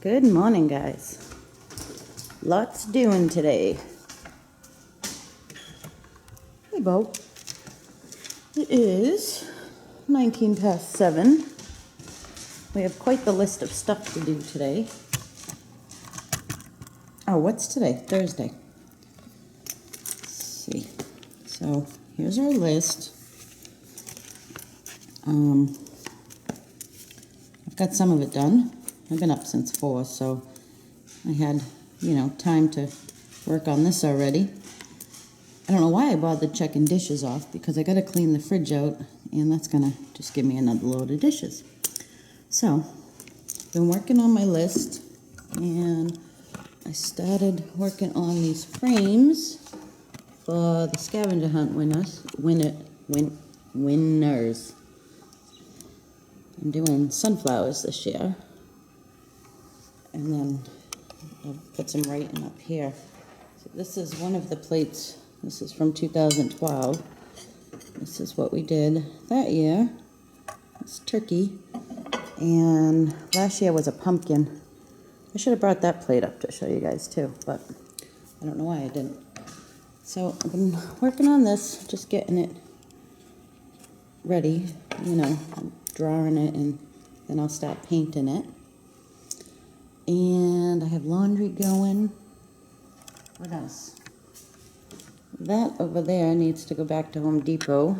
Good morning, guys. Lots doing today. Hey, Bo. It is 19 past 7. We have quite the list of stuff to do today. Oh, what's today? Thursday. Let's see. So, here's our list. I've got some of it done. I've been up since 4, so I had, time to work on this already. I don't know why I bothered checking dishes off, because I got to clean the fridge out, and that's going to just give me another load of dishes. So, been working on my list, and I started working on these frames for the scavenger hunt winners. I'm doing sunflowers this year. And then I'll put some writing up here. So this is one of the plates. This is from 2012. This is what we did that year. It's turkey. And last year was a pumpkin. I should have brought that plate up to show you guys too, but I don't know why I didn't. So I've been working on this, just getting it ready, drawing it, and then I'll start painting it. And I have laundry going. What else? That over there needs to go back to Home Depot.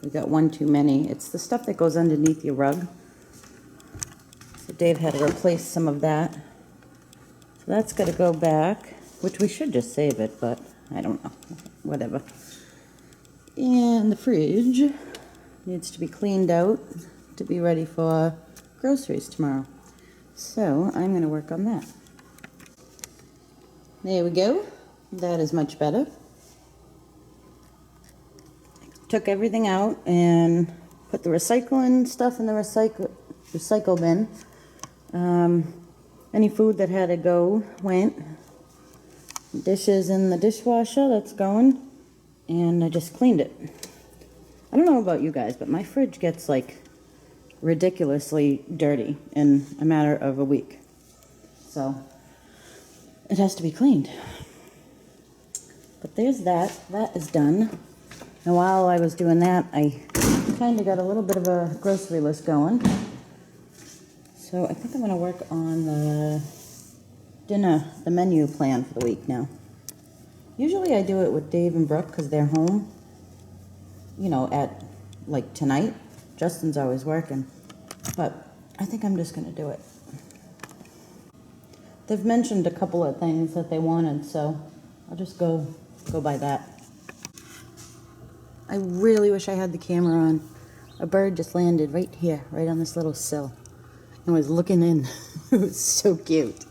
We got one too many. It's the stuff that goes underneath your rug. So Dave had to replace some of that. So that's got to go back, which we should just save it, but I don't know. Whatever. And the fridge needs to be cleaned out to be ready for groceries tomorrow. So I'm going to work on that. There we go. That is much better. Took everything out and put the recycling stuff in the recycle bin. Any food that had to go went. Dishes in the dishwasher, that's going. And I just cleaned it. I don't know about you guys, but my fridge gets like ridiculously dirty in a matter of a week. So it has to be cleaned. But there's that. That is done. And while I was doing that, I kind of got a little bit of a grocery list going. So I think I'm going to work on the menu plan for the week now. Usually I do it with Dave and Brooke because they're home, at like tonight. Justin's always working. But I think I'm just going to do it. They've mentioned a couple of things that they wanted, so I'll just go by that. I really wish I had the camera on. A bird just landed right here, right on this little sill, and was looking in. It was so cute.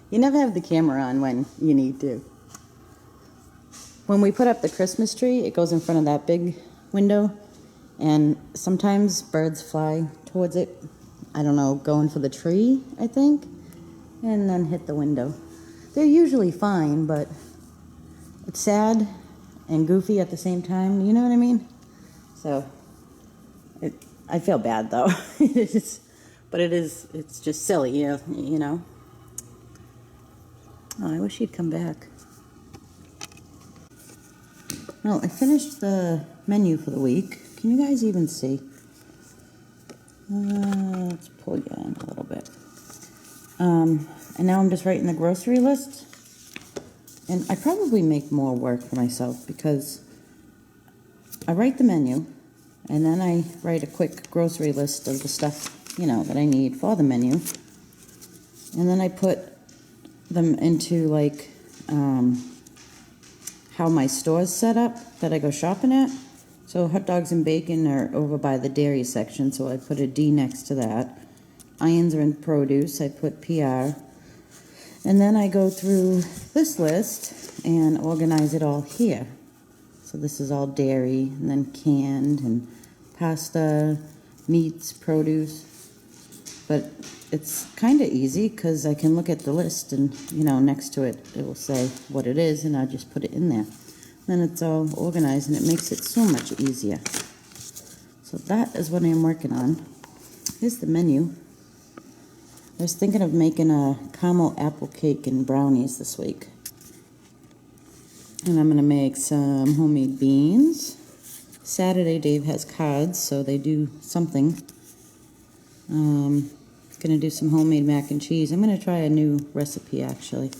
You never have the camera on when you need to. When we put up the Christmas tree, it goes in front of that big window, and sometimes birds fly towards it. I don't know, going for the tree, I think, and then hit the window. They're usually fine, but it's sad and goofy at the same time, you know what I mean? So, I feel bad though. It's just silly, you know? Oh, I wish he'd come back. Well, I finished the menu for the week. Can you guys even see? Let's pull you in a little bit. And now I'm just writing the grocery list. And I probably make more work for myself because I write the menu and then I write a quick grocery list of the stuff, that I need for the menu. And then I put them into like how my store's set up that I go shopping at. So hot dogs and bacon are over by the dairy section, so I put a D next to that. Irons are in produce, I put PR. And then I go through this list and organize it all here. So this is all dairy, and then canned, and pasta, meats, produce. But it's kind of easy because I can look at the list and, next to it, it will say what it is, and I just put it in there. Then it's all organized, and it makes it so much easier. So that is what I'm working on. Here's the menu. I was thinking of making a caramel apple cake and brownies this week. And I'm going to make some homemade beans. Saturday Dave has cards, so they do something. Going to do some homemade mac and cheese. I'm going to try a new recipe actually.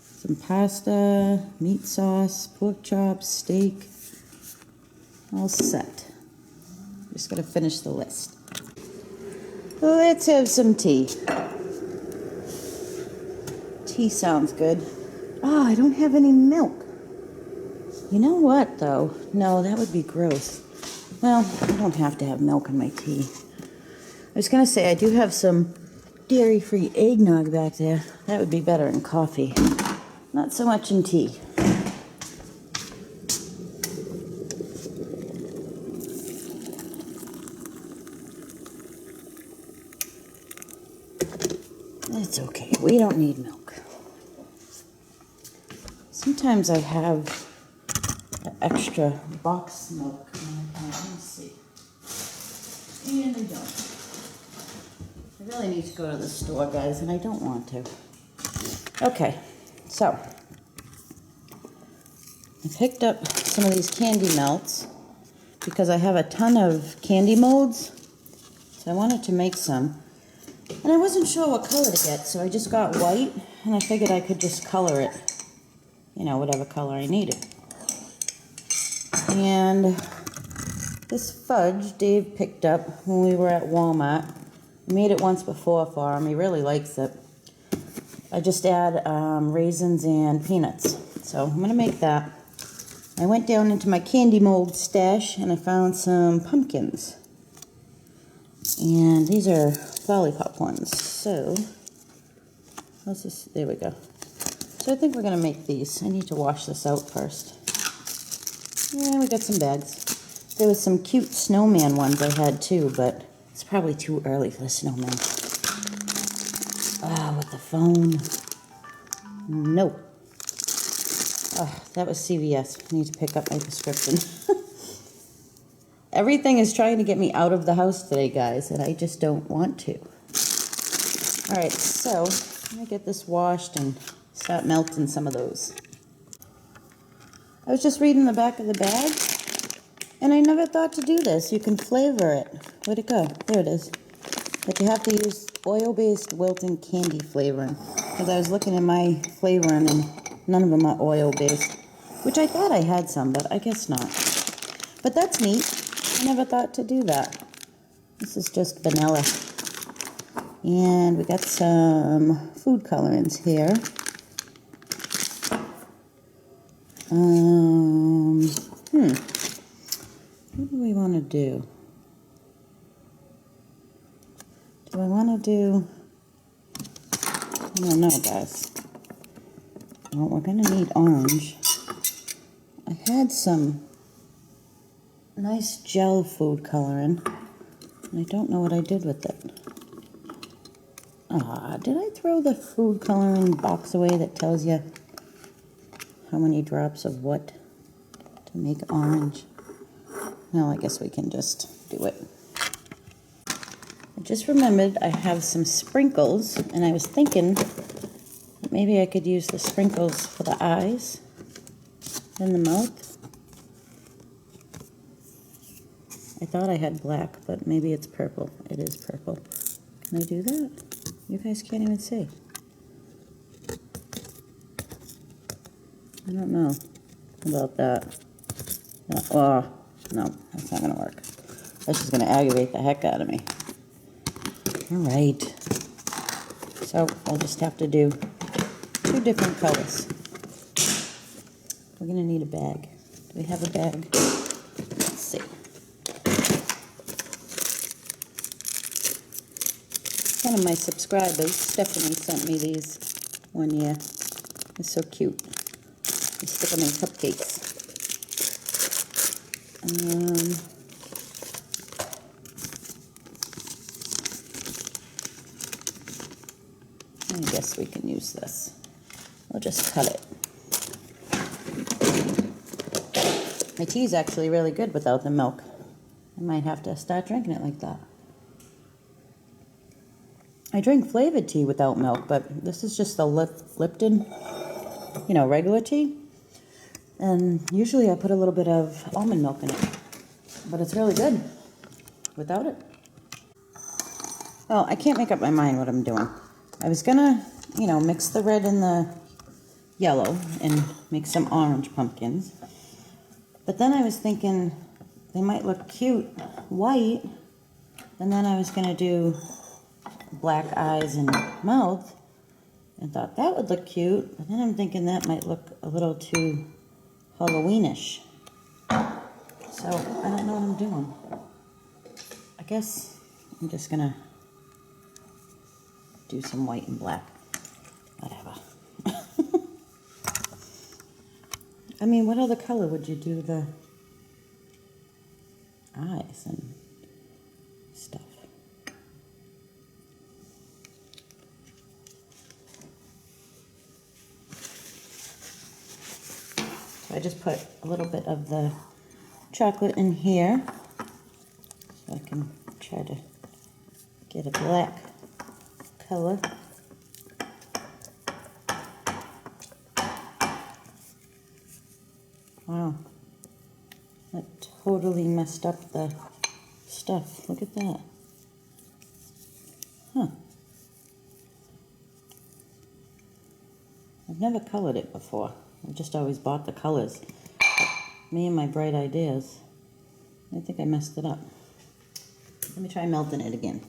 Some pasta, meat sauce, pork chops, steak. All set. Just got to finish the list. Let's have some tea. Tea sounds good. Oh, I don't have any milk. You know what, though? No, that would be gross. Well, I don't have to have milk in my tea. I was going to say, I do have some dairy-free eggnog back there. That would be better in coffee. Not so much in tea. It's okay. We don't need milk. Sometimes I have an extra box milk. Let me see. And I don't. I really need to go to the store, guys, and I don't want to. Okay, so I picked up some of these candy melts because I have a ton of candy molds. So I wanted to make some. And I wasn't sure what color to get, so I just got white, and I figured I could just color it, you know, whatever color I needed. And this fudge Dave picked up when we were at Walmart. I made it once before for him. He really likes it. I just add raisins and peanuts. So I'm going to make that. I went down into my candy mold stash, and I found some pumpkins. And these are lollipop ones. So, let's just, there we go. So I think we're going to make these. I need to wash this out first. Yeah, we got some bags. There was some cute snowman ones I had too, but it's probably too early for the snowman. Ah, with the phone. No. Oh, that was CVS. I need to pick up my prescription. Everything is trying to get me out of the house today, guys, and I just don't want to. All right, so I'm going to get this washed and start melting some of those. I was just reading the back of the bag, and I never thought to do this. You can flavor it. Where'd it go? There it is. But you have to use oil-based Wilton candy flavoring, because I was looking at my flavoring, and none of them are oil-based, which I thought I had some, but I guess not. But that's neat. I never thought to do that. This is just vanilla. And we got some food colorants here. What do we want to do? Do I want to do... I don't know, guys. Well, we're going to need orange. I had some nice gel food coloring, and I don't know what I did with it. Ah, did I throw the food coloring box away that tells you how many drops of what to make orange? Well, I guess we can just do it. I just remembered I have some sprinkles, and I was thinking that maybe I could use the sprinkles for the eyes and the mouth. I thought I had black, but maybe it's purple. It is purple. Can I do that? You guys can't even see. I don't know about that. No, oh, no, that's not going to work. That's just going to aggravate the heck out of me. All right. So I'll just have to do 2 different colors. We're going to need a bag. Do we have a bag? Let's see. One of my subscribers, Stephanie, sent me these one year. They're so cute. You stick them in cupcakes. I guess we can use this. We'll just cut it. My tea is actually really good without the milk. I might have to start drinking it like that. I drink flavored tea without milk, but this is just the Lipton, regular tea. And usually I put a little bit of almond milk in it, but it's really good without it. Well, I can't make up my mind what I'm doing. I was gonna, mix the red and the yellow and make some orange pumpkins. But then I was thinking they might look cute white. And then I was gonna do black eyes and mouth and thought that would look cute. But then I'm thinking that might look a little too Halloweenish. So I don't know what I'm doing. I guess I'm just gonna do some white and black. Whatever. I mean, what other color would you do the eyes and stuff? So I just put a little bit of the chocolate in here so I can try to get a black color. Wow, that totally messed up the stuff. Look at that. Huh. I've never colored it before. I've just always bought the colors. Me and my bright ideas. I think I messed it up. Let me try melting it again.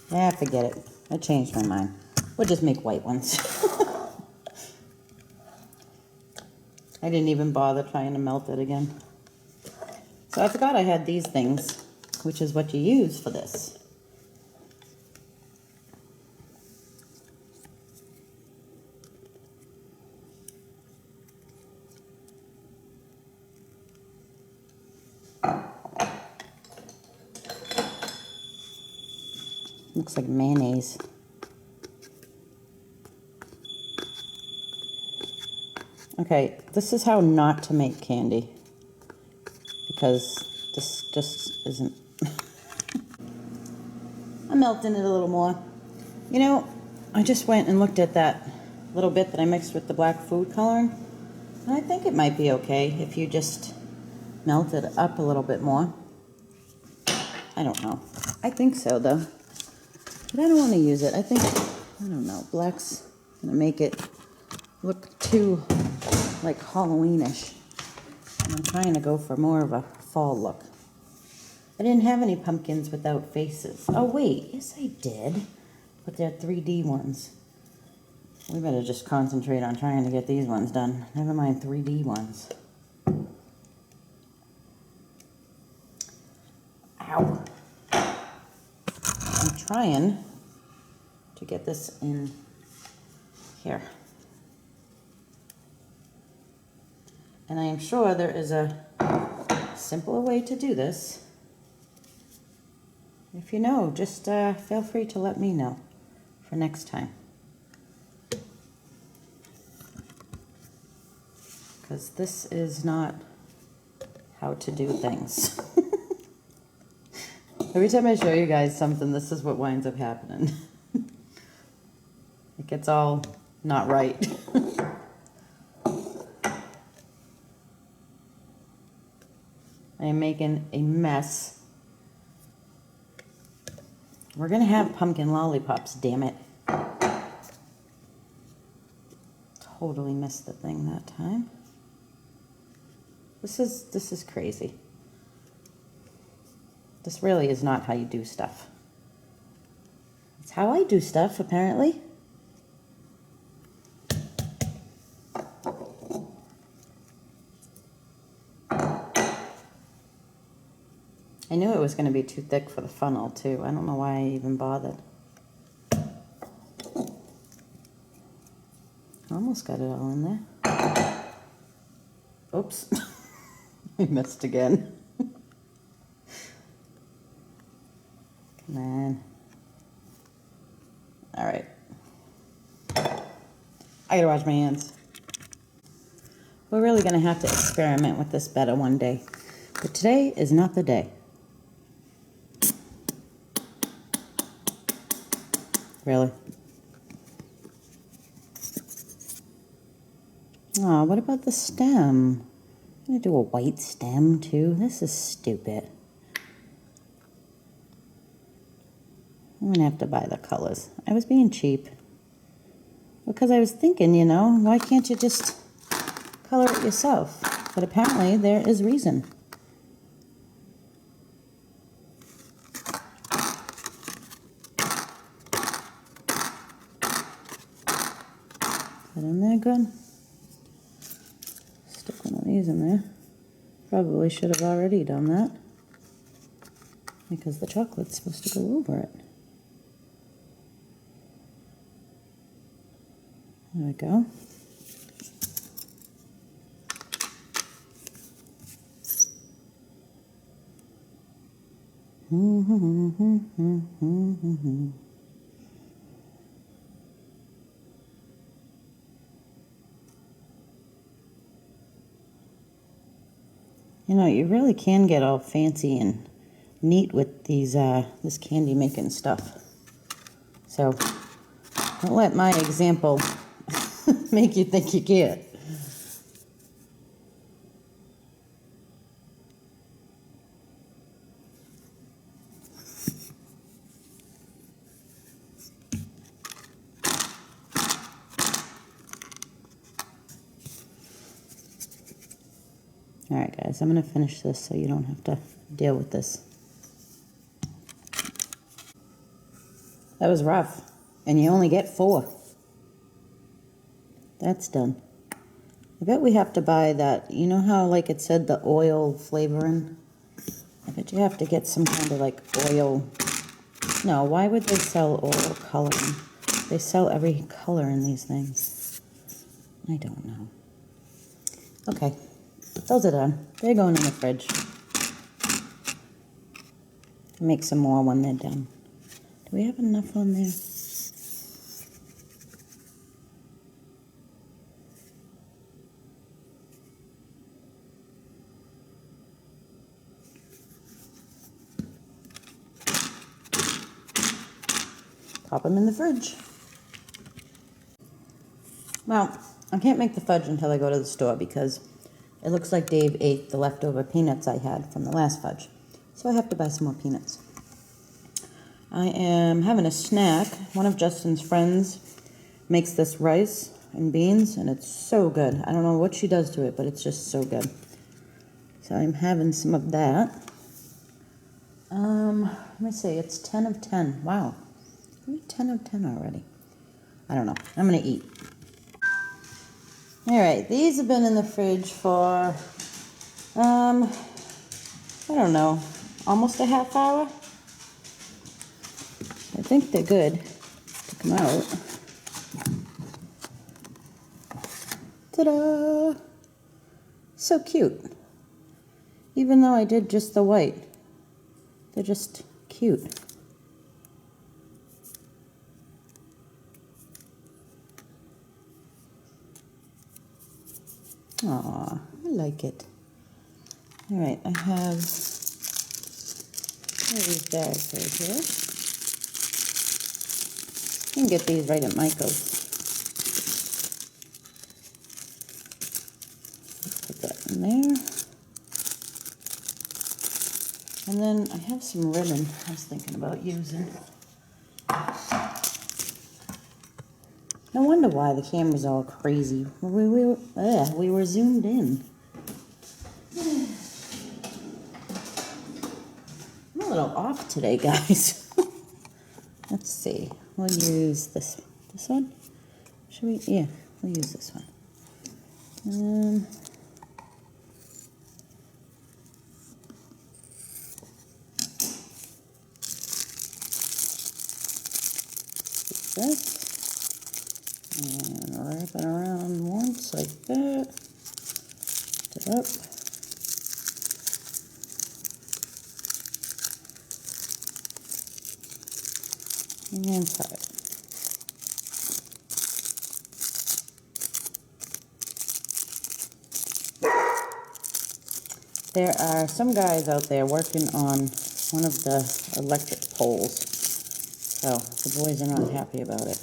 Forget it. I changed my mind. We'll just make white ones. I didn't even bother trying to melt it again. So I forgot I had these things, which is what you use for this. Looks like mayonnaise. Okay, this is how not to make candy, because this just isn't. I'm melting it a little more. I just went and looked at that little bit that I mixed with the black food coloring, and I think it might be okay if you just melt it up a little bit more. I don't know. I think so, though. But I don't want to use it. I think, I don't know, black's going to make it look too like Halloweenish. And I'm trying to go for more of a fall look. I didn't have any pumpkins without faces. Oh wait, yes I did. But they're 3D ones. We better just concentrate on trying to get these ones done. Never mind 3D ones. Ow. I'm trying to get this in here. And I am sure there is a simpler way to do this. If you know, just feel free to let me know for next time. Because this is not how to do things. Every time I show you guys something, this is what winds up happening. It gets all not right. I am making a mess. We're gonna have pumpkin lollipops, damn it. Totally missed the thing that time. This is crazy. This really is not how you do stuff. It's how I do stuff, apparently. I knew it was going to be too thick for the funnel, too. I don't know why I even bothered. Almost got it all in there. Oops. I missed again. Come on. All right. I gotta wash my hands. We're really gonna have to experiment with this better one day. But today is not the day. Really? Oh, what about the stem? I'm gonna do a white stem too. This is stupid. I'm gonna have to buy the colors. I was being cheap. Because I was thinking, you know, why can't you just color it yourself? But apparently there is reason. Is that in there good? Stick one of these in there. Probably should have already done that. Because the chocolate's supposed to go over it. There we go. You know, you really can get all fancy and neat with these this candy making stuff. So don't let my example make you think you can't. Alright guys, I'm going to finish this so you don't have to deal with this. That was rough. And you only get 4. That's done. I bet we have to buy that, you know how like it said the oil flavoring? I bet you have to get some kind of like oil. No, why would they sell oil coloring? They sell every color in these things. I don't know. Okay. Those are done. They're going in the fridge. I'll make some more when they're done. Do we have enough on there? Pop them in the fridge. Well, I can't make the fudge until I go to the store because it looks like Dave ate the leftover peanuts I had from the last fudge. So I have to buy some more peanuts. I am having a snack. One of Justin's friends makes this rice and beans, and it's so good. I don't know what she does to it, but it's just so good. So I'm having some of that. Let me see, it's 10 of 10. Wow. 10 of 10 already. I don't know. I'm going to eat. Alright, these have been in the fridge for, I don't know, almost a half hour. I think they're good. Took them out. Ta-da! So cute. Even though I did just the white, they're just cute. Aw, I like it. Alright, I have these bags right here. You can get these right at Michael's. Put that in there. And then I have some ribbon I was thinking about using. No wonder why the camera's all crazy. We were zoomed in. I'm a little off today, guys. Let's see. We'll use this one. Should we? Yeah, we'll use this one. This. And wrap it around once like that. Lift it up. And tie it. There are some guys out there working on one of the electric poles. So the boys are not happy about it.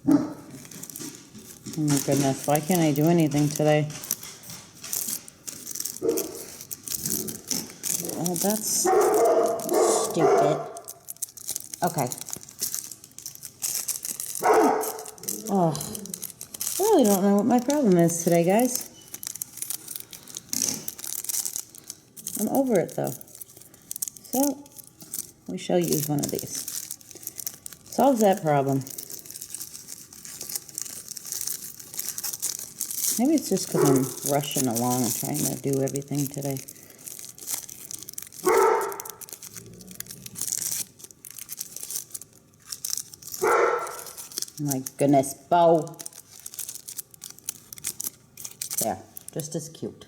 Oh my goodness, why can't I do anything today? Oh, that's stupid. Okay. Oh, I really don't know what my problem is today, guys. I'm over it, though. So, we shall use one of these. Solves that problem. Maybe it's just because I'm rushing along and trying to do everything today. My goodness, Bo. There, just as cute.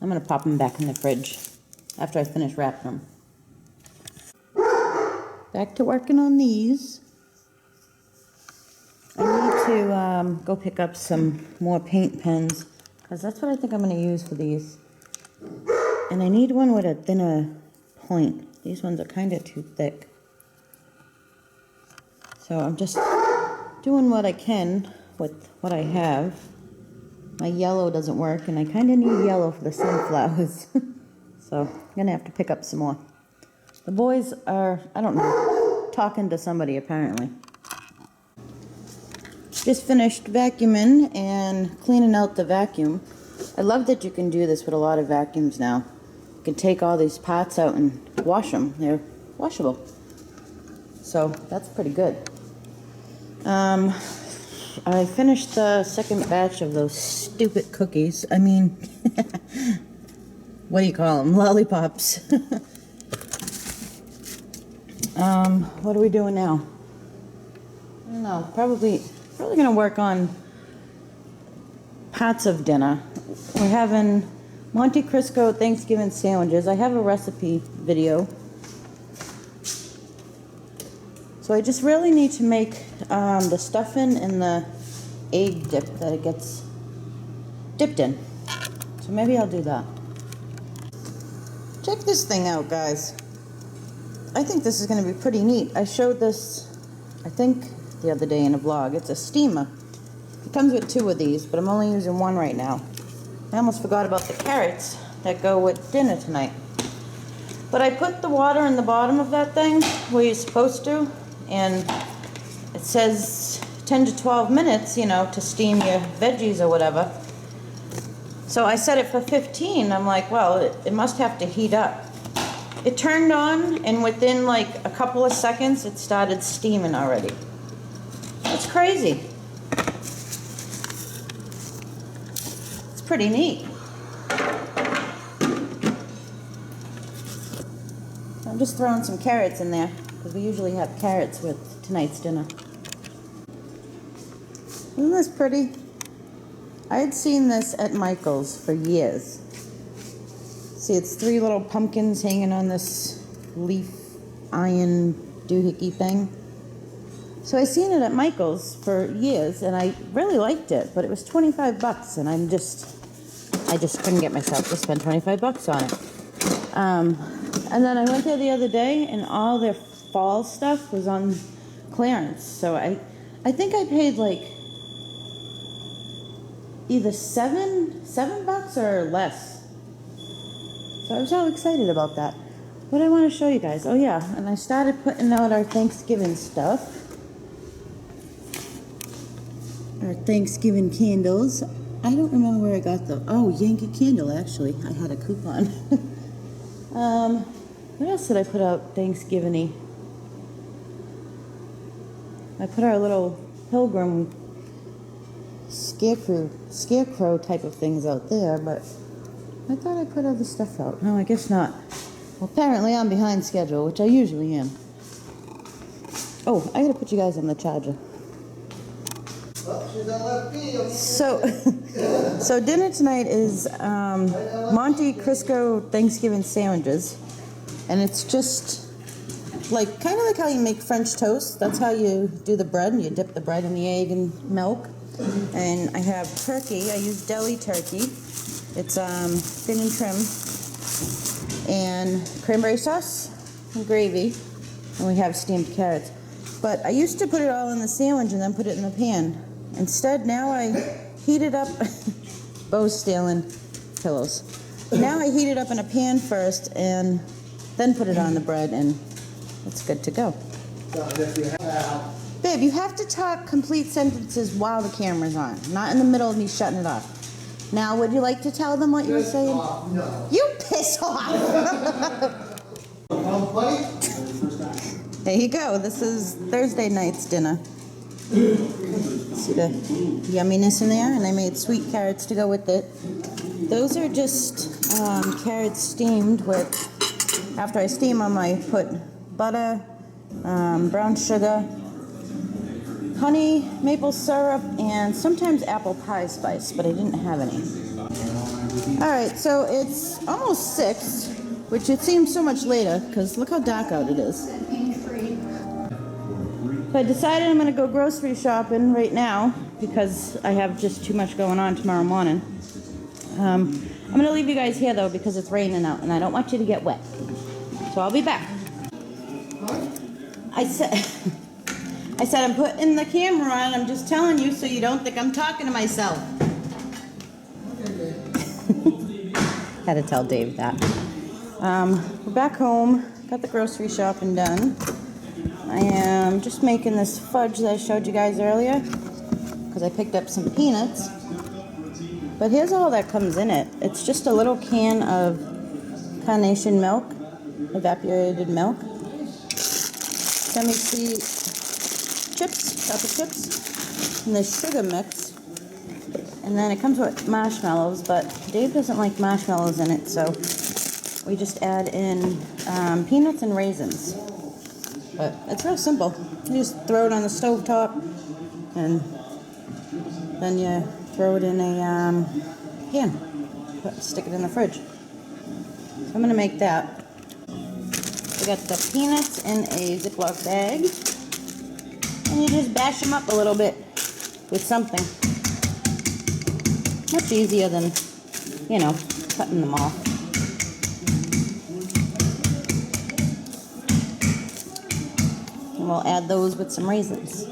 I'm going to pop them back in the fridge after I finish wrapping them. Back to working on these. I need to go pick up some more paint pens because that's what I think I'm going to use for these. And I need one with a thinner point. These ones are kind of too thick. So I'm just doing what I can with what I have. My yellow doesn't work, and I kind of need yellow for the sunflowers. So I'm going to have to pick up some more. The boys are, I don't know, talking to somebody apparently. Just finished vacuuming and cleaning out the vacuum. I love that you can do this with a lot of vacuums now. You can take all these pots out and wash them. They're washable. So that's pretty good. I finished the second batch of those stupid cookies. I mean, what do you call them? Lollipops. What are we doing now? I don't know. Probably gonna work on pots of dinner. We're having Monte Cristo Thanksgiving sandwiches. I have a recipe video. So I just really need to make the stuffing and the egg dip that it gets dipped in. So maybe I'll do that. Check this thing out, guys. I think this is going to be pretty neat. I showed this, I think, the other day in a vlog. It's a steamer. It comes with 2 of these, but I'm only using 1 right now. I almost forgot about the carrots that go with dinner tonight. But I put the water in the bottom of that thing where you're supposed to, and it says 10 to 12 minutes, you know, to steam your veggies or whatever. So I set it for 15. I'm like, well, it must have to heat up. It turned on, and within like a couple of seconds, it started steaming already. It's crazy. It's pretty neat. I'm just throwing some carrots in there, because we usually have carrots with tonight's dinner. Isn't this pretty? I had seen this at Michael's for years. See, it's 3 little pumpkins hanging on this leaf iron doohickey thing. So I seen it at Michael's for years, and I really liked it, but it was 25 bucks, and I just couldn't get myself to spend 25 bucks on it. And then I went there the other day, and all their fall stuff was on clearance. So I think I paid like either seven bucks or less. So I was all excited about that. What I want to show you guys, oh yeah, and I started putting out our Thanksgiving stuff. Our Thanksgiving candles. I don't remember where I got them. Oh, Yankee Candle, actually. I had a coupon. What else did I put out Thanksgiving-y? I put our little pilgrim scarecrow type of things out there, but I thought I put other stuff out. No, I guess not. Well, apparently I'm behind schedule, which I usually am. Oh, I gotta put you guys on the charger. So dinner tonight is Monte Cristo Thanksgiving sandwiches, and it's just like kind of like how you make French toast. That's how you do the bread, and you dip the bread in the egg and milk. And I have turkey. I use deli turkey. It's thin and trim. And cranberry sauce and gravy. And we have steamed carrots. But I used to put it all in the sandwich and then put it in the pan. Instead, now I heat it up. Bo's stealing pillows. Now I heat it up in a pan first and then put it on the bread, and it's good to go. Babe, you have to talk complete sentences while the camera's on, not in the middle of me shutting it off. Now, would you like to tell them what you were saying? No. You piss off! There you go. This is Thursday night's dinner. See the yumminess in there? And I made sweet carrots to go with it. Those are just carrots steamed with, after I steam them, I put butter, brown sugar, honey, maple syrup, and sometimes apple pie spice, but I didn't have any. Alright, so it's almost 6, which it seems so much later, because look how dark out it is. So I decided I'm going to go grocery shopping right now, because I have just too much going on tomorrow morning. I'm going to leave you guys here, though, because it's raining out, and I don't want you to get wet. So I'll be back. I said I'm putting the camera on. I'm just telling you so you don't think I'm talking to myself. Had to tell Dave that. We're back home. Got the grocery shopping done. I am just making this fudge that I showed you guys earlier because I picked up some peanuts. But here's all that comes in it. It's just a little can of carnation milk, evaporated milk, semi-sweet chips, chocolate chips, and the sugar mix. And then it comes with marshmallows, but Dave doesn't like marshmallows in it, so we just add in peanuts and raisins. But it's real simple. You just throw it on the stove top, and then you throw it in a pan. Stick it in the fridge. So I'm going to make that. We got the peanuts in a Ziploc bag. And you just bash them up a little bit with something. Much easier than, you know, cutting them off. And we'll add those with some raisins.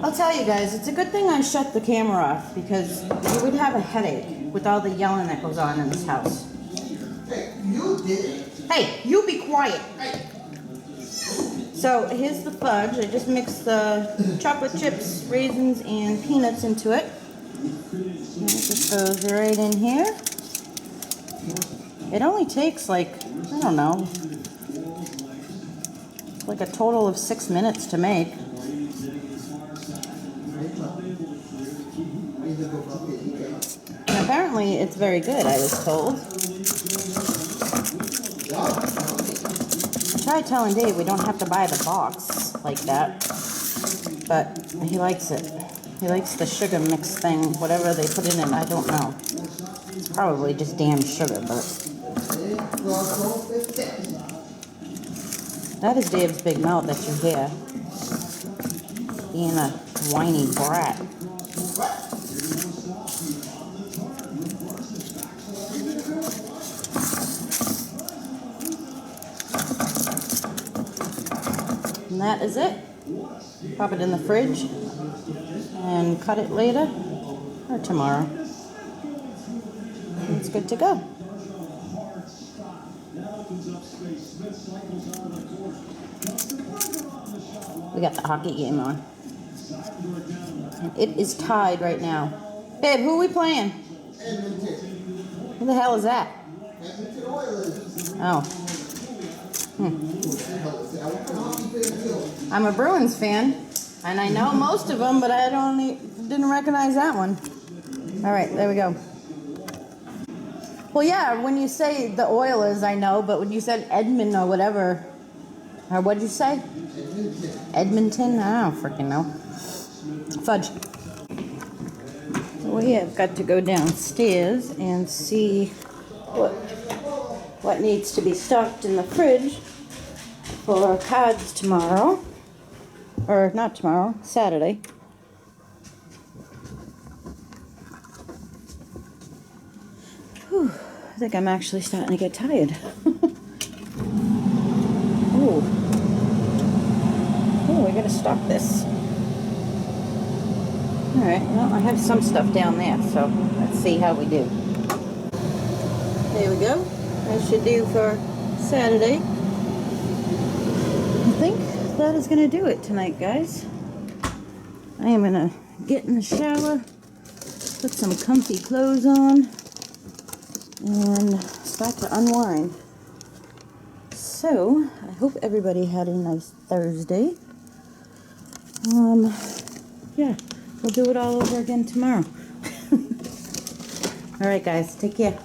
I'll tell you guys, it's a good thing I shut the camera off because you would have a headache with all the yelling that goes on in this house. Hey, you did it. Hey, you be quiet. So here's the fudge. I just mixed the chocolate chips, raisins, and peanuts into it. And it just goes right in here. It only takes like, I don't know, like a total of 6 minutes to make. And apparently it's very good, I was told. I tried telling Dave we don't have to buy the box like that, but he likes it. He likes the sugar mix thing, whatever they put in it, I don't know. It's probably just damn sugar, but... That is Dave's big mouth that you hear. Being a whiny brat. And that is it. Pop it in the fridge and cut it later or tomorrow. It's good to go. We got the hockey game on. And it is tied right now. Babe, who are we playing? Who the hell is that? Oh. I'm a Bruins fan, and I know most of them, but I didn't recognize that one. All right, there we go. Well, yeah, when you say the Oilers, I know, but when you said Edmund or whatever, or what did you say? Edmonton? I don't freaking know. Fudge. We have got to go downstairs and see what needs to be stocked in the fridge for cards tomorrow. Or not tomorrow, Saturday. Whew, I think I'm actually starting to get tired. Ooh. Oh, we gotta stop this. Alright, well, I have some stuff down there, so let's see how we do. There we go. That should do for Saturday. I think that is gonna do it tonight, guys. I am gonna get in the shower, put some comfy clothes on, and start to unwind. So, I hope everybody had a nice Thursday. Yeah, we'll do it all over again tomorrow. Alright guys, take care.